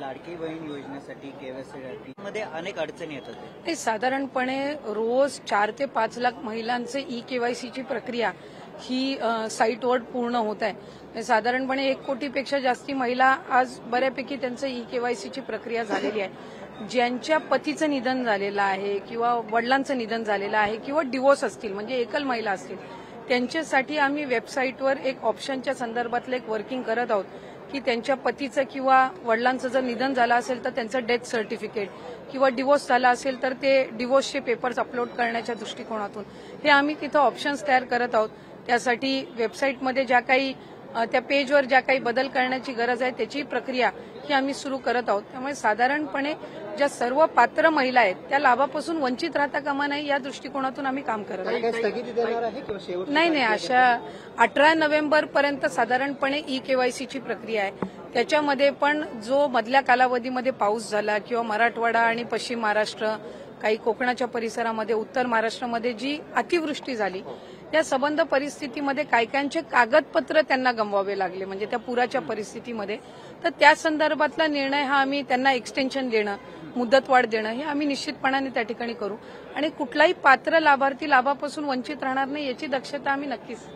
लाडकी बहीण योजनेसाठी केवायसी मध्ये अनेक अडचणी येतात। ते साधारणपणे रोज 4 ते 5 लाख महिलांचे ई-केवायसीची प्रक्रिया ही साईटवर पूर्ण होत आहे। साधारणपणे 1 कोटीपेक्षा जास्ती महिला आज बऱ्यापैकी त्यांचं ई-केवायसीची प्रक्रिया झालेली आहे। ज्यांच्या पतीचं निधन झालेलं आहे किंवा वडिलांचं निधन झालेलं आहे किंवा डिवोर्स असतील म्हणजे एकल महिला असतील त्यांच्यासाठी आम्ही वेबसाईटवर एक ऑप्शनच्या संदर्भातलं एक वर्किंग करत आहोत की त्यांच्या पतीचं किंवा वडिलांचं जर निधन झालं असेल तर त्यांचं डेथ सर्टिफिकेट किंवा डिवोर्स झाला असेल तर ते डिवोर्सचे पेपर्स अपलोड करण्याच्या दृष्टिकोनातून हे आम्ही तिथं ऑप्शन्स तयार करत आहोत। त्यासाठी वेबसाईटमध्ये ज्या काही त्या पेजवर ज्या काही बदल करण्याची गरज आहे त्याची प्रक्रिया ही आम्ही सुरू करत आहोत। त्यामुळे साधारणपणे ज्या सर्व पात्र महिला आहेत त्या लाभापासून वंचित राहता कामा नये या दृष्टिकोनातून आम्ही काम करत आहोत। नाही अशा 18 नोव्हेंबरपर्यंत साधारणपणे ई-केवायसीची प्रक्रिया आहे। त्याच्यामध्ये पण जो मधल्या कालावधीमध्ये पाऊस झाला किंवा मराठवाडा आणि पश्चिम महाराष्ट्र काही कोकणाच्या परिसरामध्ये उत्तर महाराष्ट्रामध्ये जी अतिवृष्टी झाली या संबंध परिस्थितीमध्ये कायकांचे कागदपत्र त्यांना गमवावे लागले म्हणजे त्या पुराच्या परिस्थितीमध्ये तर त्या संदर्भातला निर्णय हा आम्ही त्यांना एक्सटेन्शन देणं मुदतवाढ देणं हे आम्ही निश्चितपणाने त्या ठिकाणी करू आणि कुठलाही पात्र लाभार्थी लाभापासून वंचित राहणार नाही याची दक्षता आम्ही नक्कीच